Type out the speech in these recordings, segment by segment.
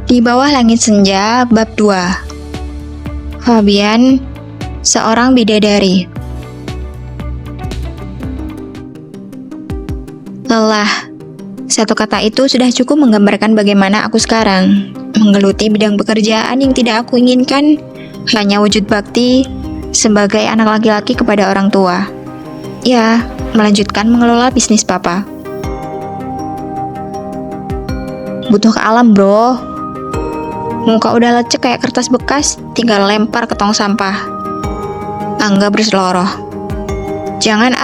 Di bawah langit senja, bab 2. Fabian, seorang bidadari. Lelah. Satu kata itu sudah cukup menggambarkan bagaimana aku sekarang. Menggeluti bidang pekerjaan yang tidak aku inginkan, hanya wujud bakti sebagai anak laki-laki kepada orang tua. Ya, melanjutkan mengelola bisnis papa. Butuh ke alam, bro. Muka udah lecek kayak kertas bekas, tinggal lempar ke tong sampah. Angga berseloroh. Jangan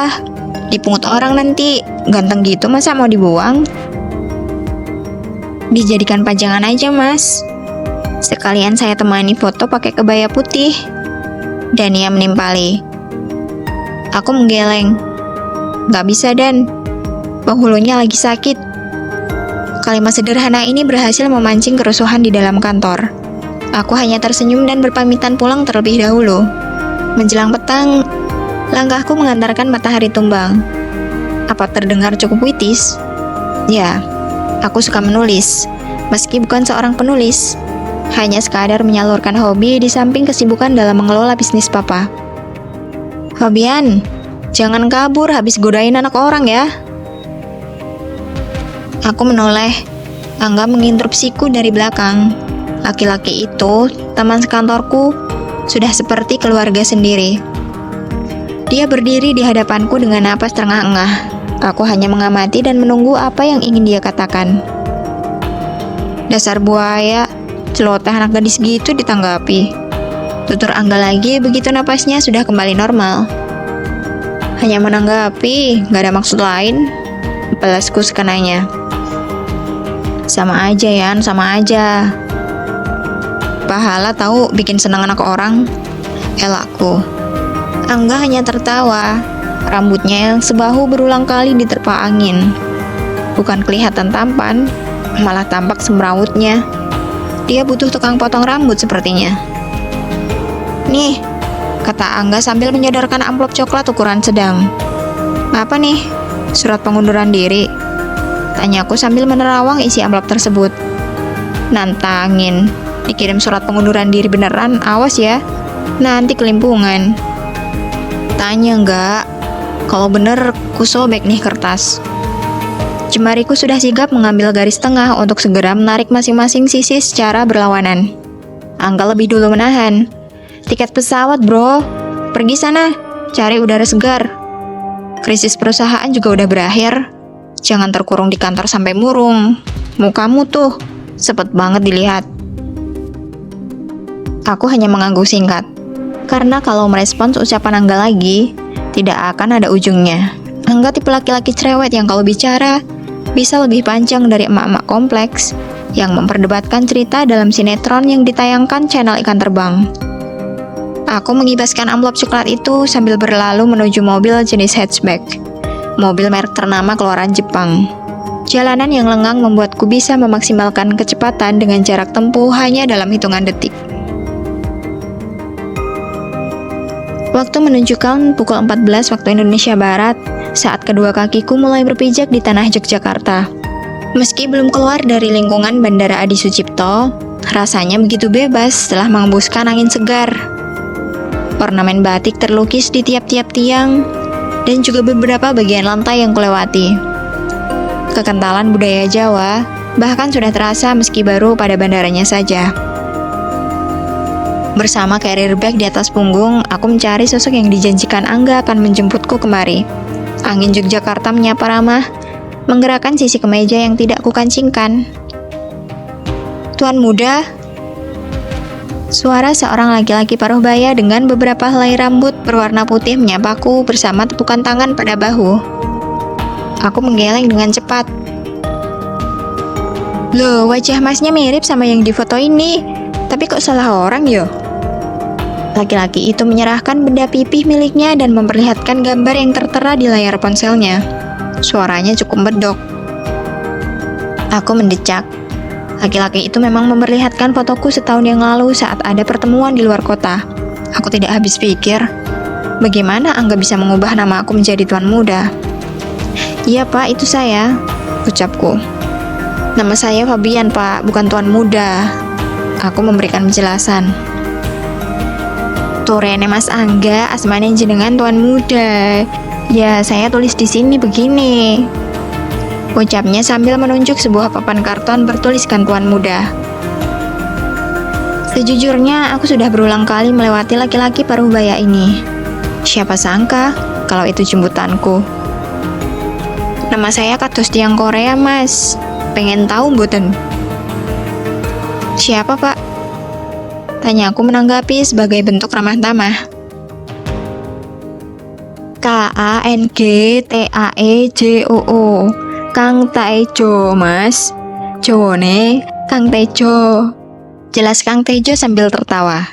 dipungut orang nanti. Ganteng gitu masa mau dibuang? Dijadikan pajangan aja, Mas. Sekalian saya temani foto pakai kebaya putih. Dan ia menimpali. Aku menggeleng. Gak bisa, Dan. Penghulunya lagi sakit. Kalimat sederhana ini berhasil memancing kerusuhan di dalam kantor. Aku hanya tersenyum dan berpamitan pulang terlebih dahulu. Menjelang petang, langkahku mengantarkan matahari tumbang. Apa terdengar cukup puitis? Ya, aku suka menulis, meski bukan seorang penulis. Hanya sekadar menyalurkan hobi di samping kesibukan dalam mengelola bisnis papa. Fabian, jangan kabur habis godain anak orang ya. Aku menoleh. Angga menginterupsiku dari belakang. Laki-laki itu, teman sekantorku, sudah seperti keluarga sendiri. Dia berdiri di hadapanku dengan napas terengah-engah. Aku hanya mengamati dan menunggu apa yang ingin dia katakan. Dasar buaya, celoteh anak gadis gitu ditanggapi. Tutur Angga lagi begitu napasnya sudah kembali normal. Hanya menanggapi, gak ada maksud lain. Balasku sekenanya. Sama aja, Yan, sama aja. Pahala tahu bikin senang anak orang. Elakku. Angga hanya tertawa. Rambutnya yang sebahu berulang kali diterpa angin. Bukan kelihatan tampan, malah tampak semrawutnya. Dia butuh tukang potong rambut sepertinya. Nih, kata Angga sambil menyodorkan amplop coklat ukuran sedang. Apa nih? Surat pengunduran diri? Tanyaku sambil menerawang isi amplop tersebut. Nantangin. Dikirim surat pengunduran diri beneran, awas ya. Nanti kelimpungan. Tanya enggak? Kalau bener, ku sobek nih kertas. Jemariku sudah sigap mengambil garis tengah untuk segera menarik masing-masing sisi secara berlawanan. Angga lebih dulu menahan. Tiket pesawat, bro. Pergi sana, cari udara segar. Krisis perusahaan juga udah berakhir. Jangan terkurung di kantor sampai murung. Mukamu tuh, sepet banget dilihat. Aku hanya mengangguk singkat. Karena kalau merespons ucapan Angga lagi, tidak akan ada ujungnya. Angga tipe laki-laki cerewet yang kalau bicara, bisa lebih panjang dari emak-emak kompleks yang memperdebatkan cerita dalam sinetron yang ditayangkan channel ikan terbang. Aku mengibaskan amplop coklat itu sambil berlalu menuju mobil jenis hatchback. Mobil merek ternama keluaran Jepang. Jalanan yang lengang membuatku bisa memaksimalkan kecepatan dengan jarak tempuh hanya dalam hitungan detik. Waktu menunjukkan pukul 14 waktu Indonesia Barat saat kedua kakiku mulai berpijak di tanah Yogyakarta. Meski belum keluar dari lingkungan Bandara Adi Sucipto, rasanya begitu bebas setelah mengembuskan angin segar. Ornamen batik terlukis di tiap-tiap tiang, dan juga beberapa bagian lantai yang kulewati. Kekentalan budaya Jawa bahkan sudah terasa meski baru pada bandaranya saja. Bersama carrier bag di atas punggung, aku mencari sosok yang dijanjikan Angga akan menjemputku kemari. Angin Yogyakarta menyapa ramah, menggerakkan sisi kemeja yang tidak kukancingkan. Tuan muda. Suara seorang laki-laki paruh baya dengan beberapa helai rambut berwarna putih menyapaku bersama tepukan tangan pada bahu. Aku menggeleng dengan cepat. Loh, wajah masnya mirip sama yang di foto ini. Tapi kok salah orang yo? Laki-laki itu menyerahkan benda pipih miliknya dan memperlihatkan gambar yang tertera di layar ponselnya. Suaranya cukup medok. Aku mendecak. Laki-laki itu memang memperlihatkan fotoku setahun yang lalu saat ada pertemuan di luar kota. Aku tidak habis pikir, bagaimana Angga bisa mengubah nama aku menjadi tuan muda? Iya pak, itu saya, ucapku. Nama saya Fabian, Pak, bukan Tuan Muda. Aku memberikan penjelasan. Turene Mas Angga, asmane jenengan Tuan Muda. Ya, saya tulis di sini begini. Ucapnya sambil menunjuk sebuah papan karton bertuliskan Tuan Muda. Sejujurnya, aku sudah berulang kali melewati laki-laki parubaya ini. Siapa sangka kalau itu jemputanku. Nama saya Kados Tiang Korea, Mas. Pengen tahu mboten? Siapa, Pak? Tanya aku menanggapi sebagai bentuk ramah tamah. KANGTAEJOO, Kang Taejo, Mas. Jowone Kang Tejo. Jelas Kang Tejo sambil tertawa.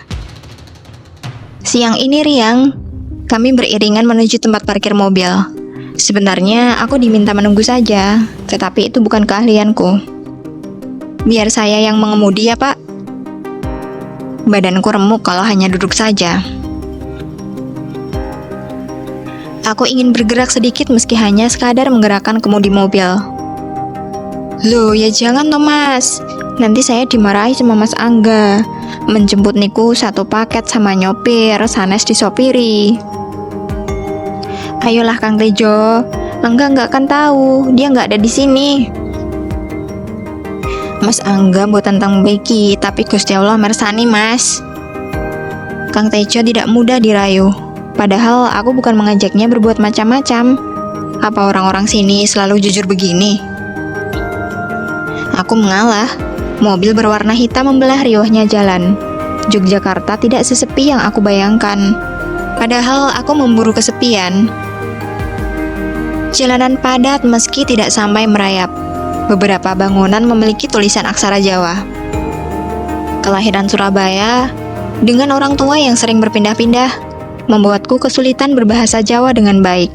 Siang ini riang, kami beriringan menuju tempat parkir mobil. Sebenarnya aku diminta menunggu saja, tetapi itu bukan keahlianku. Biar saya yang mengemudi ya, Pak. Badanku remuk kalau hanya duduk saja. Aku ingin bergerak sedikit meski hanya sekadar menggerakkan kemudi mobil. Loh, ya jangan toh, Mas. Nanti saya dimarahi sama Mas Angga. Menjemput niku satu paket sama nyopir, sanes disopiri. Ayolah Kang Tejo. Angga nggak akan tahu, dia nggak ada di sini. Mas Angga buat tentang Becky, tapi Gusti Allah mersani, Mas. Kang Tejo tidak mudah dirayu. Padahal aku bukan mengajaknya berbuat macam-macam. Apa orang-orang sini selalu jujur begini? Aku mengalah. Mobil berwarna hitam membelah riuhnya jalan. Yogyakarta tidak sesepi yang aku bayangkan. Padahal aku memburu kesepian. Jalanan padat meski tidak sampai merayap. Beberapa bangunan memiliki tulisan aksara Jawa. Kelahiran Surabaya, dengan orang tua yang sering berpindah-pindah, membuatku kesulitan berbahasa Jawa dengan baik.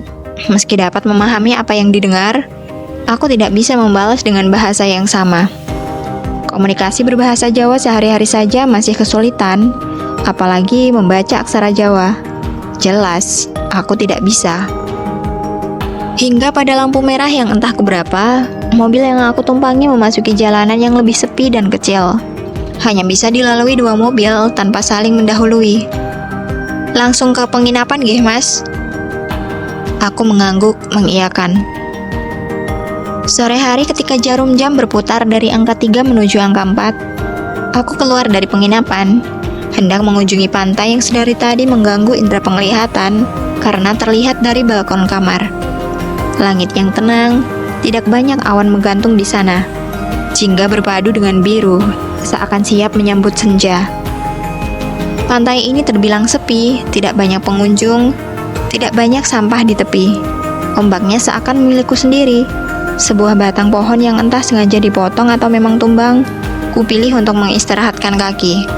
Meski dapat memahami apa yang didengar, aku tidak bisa membalas dengan bahasa yang sama. Komunikasi berbahasa Jawa sehari-hari saja masih kesulitan, apalagi membaca aksara Jawa. Jelas, aku tidak bisa. Hingga pada lampu merah yang entah keberapa, mobil yang aku tumpangi memasuki jalanan yang lebih sepi dan kecil. Hanya bisa dilalui dua mobil tanpa saling mendahului. Langsung ke penginapan nggih, Mas? Aku mengangguk, mengiyakan. Sore hari ketika jarum jam berputar dari angka 3 menuju angka 4, aku keluar dari penginapan, hendak mengunjungi pantai yang sedari tadi mengganggu indera penglihatan karena terlihat dari balkon kamar. Langit yang tenang, tidak banyak awan menggantung di sana. Jingga berpadu dengan biru, seakan siap menyambut senja. Pantai ini terbilang sepi, tidak banyak pengunjung, tidak banyak sampah di tepi. Ombaknya seakan milikku sendiri. Sebuah batang pohon yang entah sengaja dipotong atau memang tumbang, kupilih untuk mengistirahatkan kaki.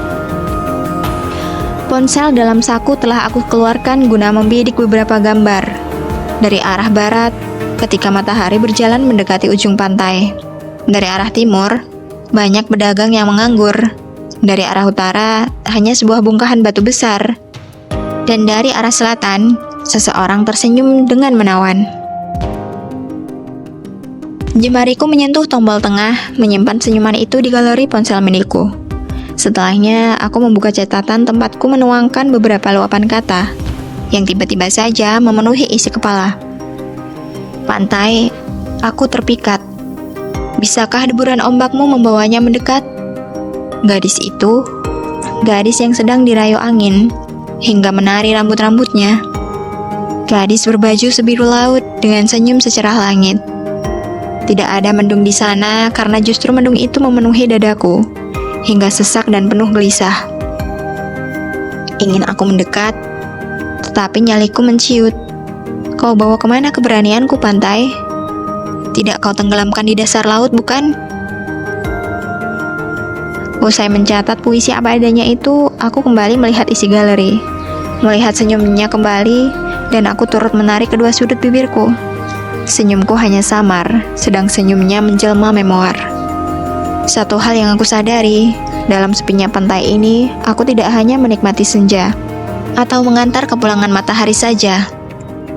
Ponsel dalam saku telah aku keluarkan guna membidik beberapa gambar. Dari arah barat, ketika matahari berjalan mendekati ujung pantai. Dari arah timur, banyak pedagang yang menganggur. Dari arah utara, hanya sebuah bongkahan batu besar. Dan dari arah selatan, seseorang tersenyum dengan menawan. Jemariku menyentuh tombol tengah, menyimpan senyuman itu di galeri ponsel milikku. Setelahnya, aku membuka catatan tempatku menuangkan beberapa luapan kata yang tiba-tiba saja memenuhi isi kepala. Pantai, aku terpikat. Bisakah deburan ombakmu membawanya mendekat? Gadis itu, gadis yang sedang dirayu angin, hingga menari rambut-rambutnya. Gadis berbaju sebiru laut dengan senyum secerah langit. Tidak ada mendung di sana karena justru mendung itu memenuhi dadaku, hingga sesak dan penuh gelisah. Ingin aku mendekat, tetapi nyaliku menciut. Kau bawa kemana keberanianku, pantai? Tidak kau tenggelamkan di dasar laut, bukan? Usai mencatat puisi apa adanya itu, aku kembali melihat isi galeri. Melihat senyumnya kembali, dan aku turut menarik kedua sudut bibirku. Senyumku hanya samar, sedang senyumnya menjelma memoar. Satu hal yang aku sadari, dalam sepinya pantai ini, aku tidak hanya menikmati senja, atau mengantar kepulangan matahari saja.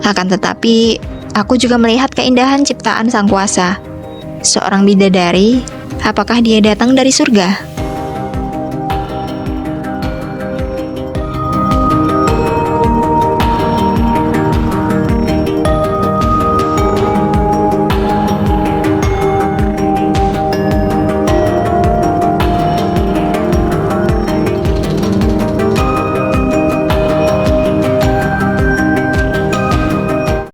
Akan tetapi, aku juga melihat keindahan ciptaan Sang Kuasa. Seorang bidadari Apakah dia datang dari surga?